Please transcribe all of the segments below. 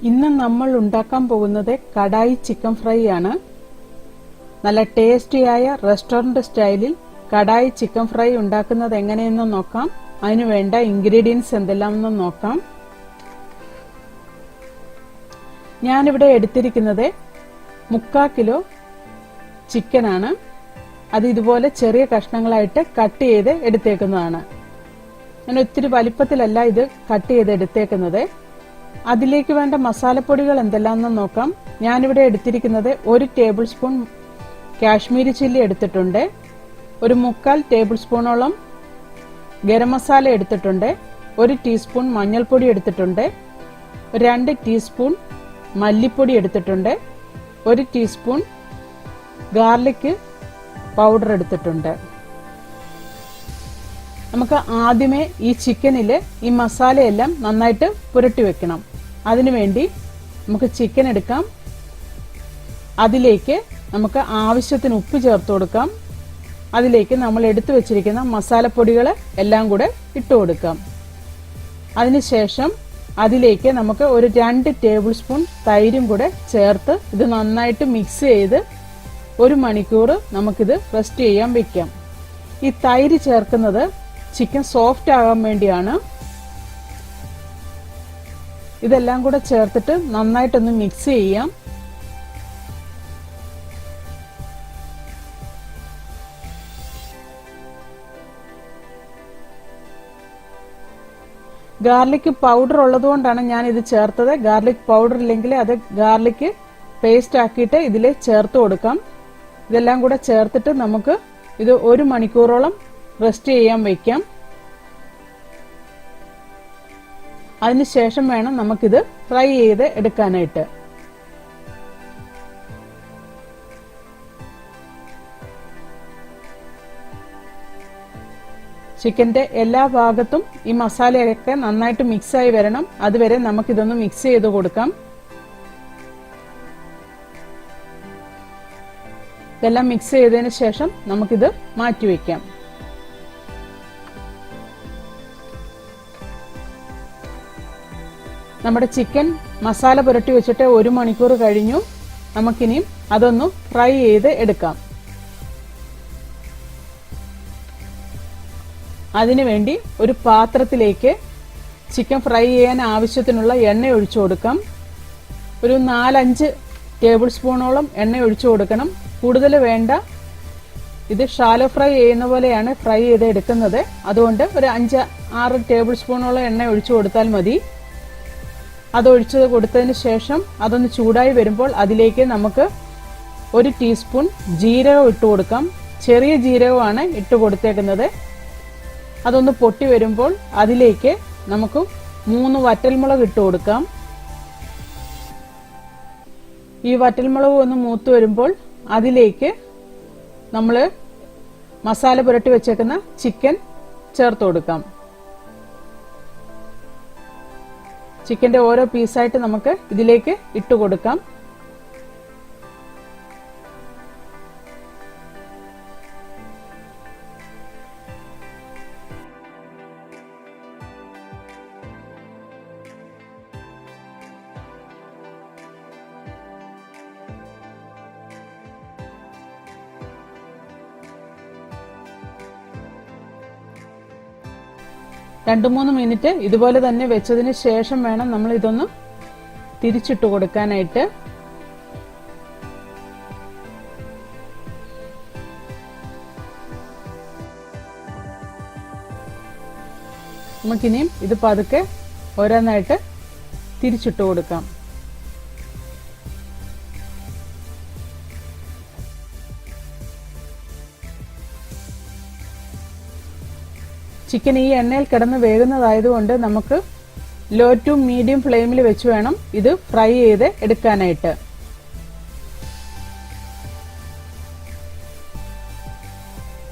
ഇന്ന് നമ്മൾ ഉണ്ടാക്കാൻ പോകുന്നത് കടായി ചിക്കൻ ഫ്രൈ ആണ്. നല്ല ടേസ്റ്റിയായ റെസ്റ്റോറന്റ് സ്റ്റൈലിൽ കടായി ചിക്കൻ ഫ്രൈ ഉണ്ടാക്കുന്നത് എങ്ങനെയെന്ന് നോക്കാം. അതിനു വേണ്ട ഇൻഗ്രീഡിയൻസ് എന്തെല്ലാമെന്ന് നോക്കാം. ഞാനിവിടെ എടുത്തിരിക്കുന്നത് 3/4 കിലോ ചിക്കനാണ്. അത് ഇതുപോലെ ചെറിയ കഷ്ണങ്ങളായിട്ട് കട്ട് ചെയ്ത് എടുത്തേക്കുന്നതാണ്. ഞാൻ ഒത്തിരി വലിപ്പത്തിലല്ല ഇത് കട്ട് ചെയ്ത് എടുത്തേക്കുന്നത്. അതിലേക്ക് വേണ്ട മസാലപ്പൊടികൾ എന്തെല്ലാമെന്ന് നോക്കാം. ഞാനിവിടെ എടുത്തിരിക്കുന്നത് 1 ടേബിൾ സ്പൂൺ കാശ്മീരി ചില്ലി എടുത്തിട്ടുണ്ട്, 1/4 ടേബിൾ സ്പൂണോളം ഗരം മസാല എടുത്തിട്ടുണ്ട്, 1 ടീസ്പൂൺ മഞ്ഞൾപ്പൊടി എടുത്തിട്ടുണ്ട്, 2 ടീസ്പൂൺ മല്ലിപ്പൊടി എടുത്തിട്ടുണ്ട്, 1 ടീസ്പൂൺ ഗാർലിക് പൗഡർ എടുത്തിട്ടുണ്ട്. നമുക്ക് ആദ്യമേ ഈ ചിക്കനിൽ ഈ മസാലയെല്ലാം നന്നായിട്ട് പുരട്ടി വെക്കണം. അതിനുവേണ്ടി നമുക്ക് ചിക്കൻ എടുക്കാം. അതിലേക്ക് നമുക്ക് ആവശ്യത്തിന് ഉപ്പ് ചേർത്ത് കൊടുക്കാം. അതിലേക്ക് നമ്മൾ എടുത്തു വെച്ചിരിക്കുന്ന മസാലപ്പൊടികൾ എല്ലാം കൂടെ ഇട്ട് കൊടുക്കാം. അതിനുശേഷം അതിലേക്ക് നമുക്ക് ഒരു 2 ടേബിൾ സ്പൂൺ തൈരും കൂടെ ചേർത്ത് ഇത് നന്നായിട്ട് മിക്സ് ചെയ്ത് 1 മണിക്കൂർ നമുക്കിത് റെസ്റ്റ് ചെയ്യാൻ വെക്കാം. ഈ തൈര് ചേർക്കുന്നത് ചിക്കൻ സോഫ്റ്റ് ആകാൻ വേണ്ടിയാണ്. ഇതെല്ലാം കൂടെ ചേർത്തിട്ട് നന്നായിട്ടൊന്ന് മിക്സ് ചെയ്യാം. ഗാർലിക് പൗഡർ ഉള്ളതുകൊണ്ടാണ് ഞാൻ ഇത് ചേർത്തത്. ഗാർലിക് പൗഡർ ഇല്ലെങ്കിൽ അത് ഗാർലിക് പേസ്റ്റ് ആക്കിയിട്ട് ഇതിൽ ചേർത്ത് കൊടുക്കാം. ഇതെല്ലാം കൂടെ ചേർത്തിട്ട് നമുക്ക് ഇത് 1 മണിക്കൂറോളം റെസ്റ്റ് ചെയ്യാൻ വയ്ക്കാം. അതിനുശേഷം വേണം നമുക്കിത് ഫ്രൈ ചെയ്ത് എടുക്കാനായിട്ട്. ചിക്കന്റെ എല്ലാ ഭാഗത്തും ഈ മസാലയൊക്കെ നന്നായിട്ട് മിക്സായി വരണം. അതുവരെ നമുക്കിതൊന്ന് മിക്സ് ചെയ്ത് കൊടുക്കാം. ഇതെല്ലാം മിക്സ് ചെയ്തതിന് ശേഷം നമുക്കിത് മാറ്റിവെക്കാം. നമ്മുടെ ചിക്കൻ മസാല പുരട്ടി വെച്ചിട്ട് 1 മണിക്കൂർ കഴിഞ്ഞു. നമുക്കിനിയും അതൊന്ന് ഫ്രൈ ചെയ്ത് എടുക്കാം. അതിനുവേണ്ടി ഒരു പാത്രത്തിലേക്ക് ചിക്കൻ ഫ്രൈ ചെയ്യാൻ ആവശ്യത്തിനുള്ള എണ്ണ ഒഴിച്ചു കൊടുക്കാം. ഒരു 4-5 ടേബിൾ സ്പൂണോളം എണ്ണ ഒഴിച്ചു കൊടുക്കണം. കൂടുതൽ വേണ്ട. ഇത് ഷാലോ ഫ്രൈ ചെയ്യുന്ന പോലെയാണ് ഫ്രൈ ചെയ്ത് എടുക്കുന്നത്. അതുകൊണ്ട് ഒരു 5-6 ടേബിൾ സ്പൂണോളം എണ്ണ ഒഴിച്ചു കൊടുത്താൽ മതി. അതൊഴിച്ചു കൊടുത്തതിന് ശേഷം അതൊന്ന് ചൂടായി വരുമ്പോൾ അതിലേക്ക് നമുക്ക് 1 ടീസ്പൂൺ ജീരകം ഇട്ട് കൊടുക്കാം. ചെറിയ ജീരകമാണ് ഇട്ട് കൊടുത്തേക്കുന്നത്. അതൊന്ന് പൊട്ടി വരുമ്പോൾ അതിലേക്ക് നമുക്ക് 3 വറ്റൽമുളക് ഇട്ട് കൊടുക്കാം. ഈ വറ്റൽമുളക് ഒന്ന് മൂത്ത് വരുമ്പോൾ അതിലേക്ക് നമ്മൾ മസാല പുരട്ടി വെച്ചേക്കുന്ന ചിക്കൻ ചേർത്ത് കൊടുക്കാം. ചിക്കന്റെ ഓരോ പീസായിട്ട് നമുക്ക് ഇതിലേക്ക് ഇട്ട് കൊടുക്കാം. രണ്ട് 3 മിനിറ്റ് ഇതുപോലെ തന്നെ വെച്ചതിന് ശേഷം വേണം നമ്മൾ ഇതൊന്ന് തിരിച്ചിട്ട് കൊടുക്കാനായിട്ട്. നമുക്കിനിയും ഇത് പതുക്കെ ഓരോന്നായിട്ട് തിരിച്ചിട്ട് കൊടുക്കാം. ചിക്കൻ ഈ എണ്ണയിൽ കിടന്ന് വേകുന്നതായതുകൊണ്ട് നമുക്ക് ലോ ടു മീഡിയം ഫ്ലെയിമിൽ വെച്ച് വേണം ഇത് ഫ്രൈ ചെയ്ത് എടുക്കാനായിട്ട്.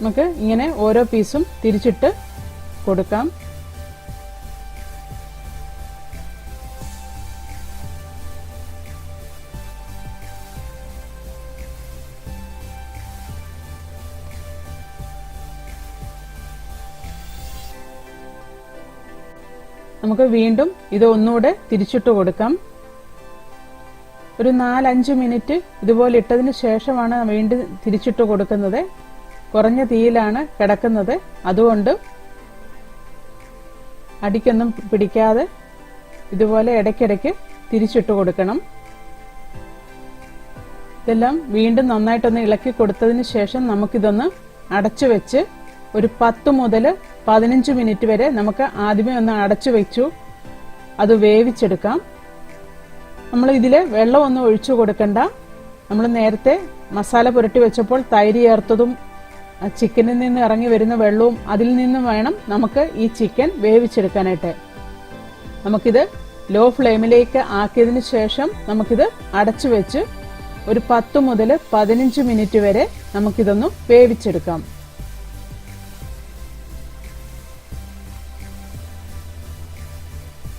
നമുക്ക് ഇങ്ങനെ ഓരോ പീസും തിരിച്ചിട്ട് കൊടുക്കാം. നമുക്ക് വീണ്ടും ഇത് ഒന്നുകൂടെ തിരിച്ചിട്ട് കൊടുക്കാം. ഒരു 4-5 മിനിറ്റ് ഇതുപോലെ ഇട്ടതിന് ശേഷമാണ് വീണ്ടും തിരിച്ചിട്ട് കൊടുക്കുന്നത്. കുറഞ്ഞ തീയിലാണ് കിടക്കുന്നത്, അതുകൊണ്ട് അടിക്കൊന്നും പിടിക്കാതെ ഇതുപോലെ ഇടയ്ക്കിടയ്ക്ക് തിരിച്ചിട്ട് കൊടുക്കണം. ഇതെല്ലാം വീണ്ടും നന്നായിട്ടൊന്ന് ഇളക്കി കൊടുത്തതിന് ശേഷം നമുക്കിതൊന്ന് അടച്ചു വെച്ച് ഒരു 10 മുതൽ 15 മിനിറ്റ് വരെ നമുക്ക് ആദ്യമേ ഒന്ന് അടച്ചു വെച്ചു അത് വേവിച്ചെടുക്കാം. നമ്മൾ ഇതില് വെള്ളമൊന്നും ഒഴിച്ചു കൊടുക്കണ്ട. നമ്മൾ നേരത്തെ മസാല പുരട്ടി വെച്ചപ്പോൾ തൈര് ചേർത്തതും ചിക്കനിൽ നിന്ന് ഇറങ്ങി വരുന്ന വെള്ളവും അതിൽ നിന്നും വേണം നമുക്ക് ഈ ചിക്കൻ വേവിച്ചെടുക്കാനായിട്ട്. നമുക്കിത് ലോ ഫ്ലെയിമിലേക്ക് ആക്കിയതിന് ശേഷം നമുക്കിത് അടച്ചു വെച്ച് ഒരു 10 മുതൽ 15 മിനിറ്റ് വരെ നമുക്കിതൊന്ന് വേവിച്ചെടുക്കാം.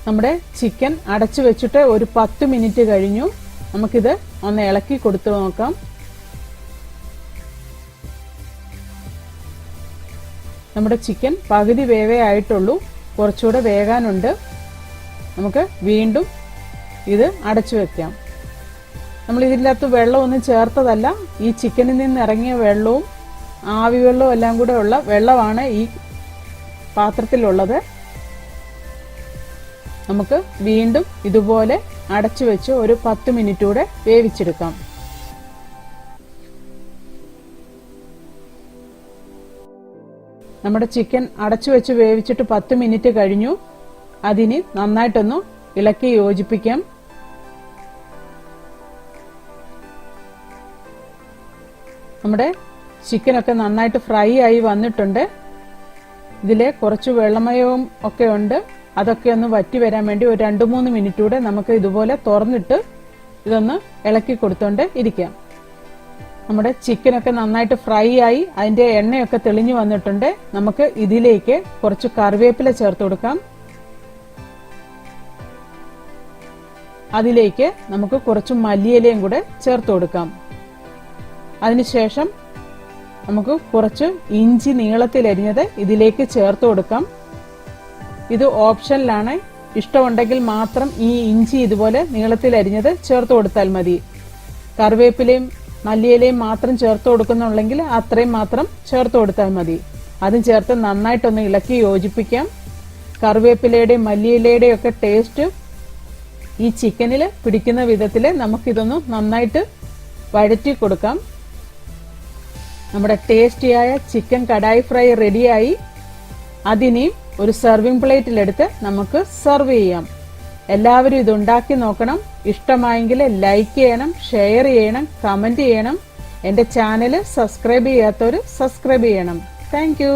നമ്മുടെ ചിക്കൻ അടച്ചു വെച്ചിട്ട് ഒരു 10 മിനിറ്റ് കഴിഞ്ഞു. നമുക്കിത് ഒന്ന് ഇളക്കി കൊടുത്തു നോക്കാം. നമ്മുടെ ചിക്കൻ പകുതി വേവേ ആയിട്ടുള്ളൂ, കുറച്ചുകൂടെ വേകാനുണ്ട്. നമുക്ക് വീണ്ടും ഇത് അടച്ചു വെക്കാം. നമ്മൾ ഇതിനകത്ത് വെള്ളമൊന്നും ചേർത്തതല്ല, ഈ ചിക്കനിൽ നിന്ന് ഇറങ്ങിയ വെള്ളവും ആവി വെള്ളവും എല്ലാം കൂടെ ഉള്ള വെള്ളമാണ് ഈ പാത്രത്തിലുള്ളത്. നമുക്ക് വീണ്ടും ഇതുപോലെ അടച്ചു വെച്ച് ഒരു 10 മിനിറ്റ് കൂടെ വേവിച്ചെടുക്കാം. നമ്മുടെ ചിക്കൻ അടച്ചു വെച്ച് വേവിച്ചിട്ട് 10 മിനിറ്റ് കഴിഞ്ഞു. അതിന് നന്നായിട്ടൊന്ന് ഇളക്കി യോജിപ്പിക്കാം. നമ്മുടെ ചിക്കനൊക്കെ നന്നായിട്ട് ഫ്രൈ ആയി വന്നിട്ടുണ്ട്. ഇതിലെ കുറച്ച് വെള്ളമയവും ഒക്കെ ഉണ്ട്, അതൊക്കെ ഒന്ന് വറ്റി വരാൻ വേണ്ടി ഒരു 2-3 മിനിറ്റ് കൂടെ നമുക്ക് ഇതുപോലെ തുറന്നിട്ട് ഇതൊന്ന് ഇളക്കി കൊടുത്തോണ്ട് ഇരിക്കാം. നമ്മുടെ ചിക്കനൊക്കെ നന്നായിട്ട് ഫ്രൈ ആയി അതിന്റെ എണ്ണയൊക്കെ തെളിഞ്ഞു വന്നിട്ടുണ്ട്. നമുക്ക് ഇതിലേക്ക് കുറച്ച് കറിവേപ്പില ചേർത്ത് കൊടുക്കാം. അതിലേക്ക് നമുക്ക് കുറച്ച് മല്ലിയിലയും കൂടെ ചേർത്ത് കൊടുക്കാം. അതിനുശേഷം നമുക്ക് കുറച്ച് ഇഞ്ചി നീളത്തിൽ അരിഞ്ഞത് ഇതിലേക്ക് ചേർത്ത് കൊടുക്കാം. ഇത് ഓപ്ഷനിലാണ്, ഇഷ്ടമുണ്ടെങ്കിൽ മാത്രം ഈ ഇഞ്ചി ഇതുപോലെ നീളത്തിൽ അരിഞ്ഞത് ചേർത്ത് കൊടുത്താൽ മതി. കറിവേപ്പിലയും മല്ലിയിലയും മാത്രം ചേർത്ത് കൊടുക്കുന്നുണ്ടെങ്കിൽ അത്രയും മാത്രം ചേർത്ത് കൊടുത്താൽ മതി. അതും ചേർത്ത് നന്നായിട്ടൊന്ന് ഇളക്കി യോജിപ്പിക്കാം. കറിവേപ്പിലയുടെയും മല്ലിയിലയുടെയും ഒക്കെ ടേസ്റ്റ് ഈ ചിക്കനിൽ പിടിക്കുന്ന വിധത്തിൽ നമുക്കിതൊന്ന് നന്നായിട്ട് വഴറ്റി കൊടുക്കാം. നമ്മുടെ ടേസ്റ്റിയായ ചിക്കൻ കടായി ഫ്രൈ റെഡിയായി. അതിനെയും ഒരു സെർവിംഗ് പ്ലേറ്റിലെടുത്ത് നമുക്ക് സെർവ് ചെയ്യാം. എല്ലാവരും ഇത് ഉണ്ടാക്കി നോക്കണം. ഇഷ്ടമായെങ്കിൽ ലൈക്ക് ചെയ്യണം, ഷെയർ ചെയ്യണം, കമന്റ് ചെയ്യണം. എന്റെ ചാനൽ സബ്സ്ക്രൈബ് ചെയ്യാത്തവർ സബ്സ്ക്രൈബ് ചെയ്യണം. Thank you.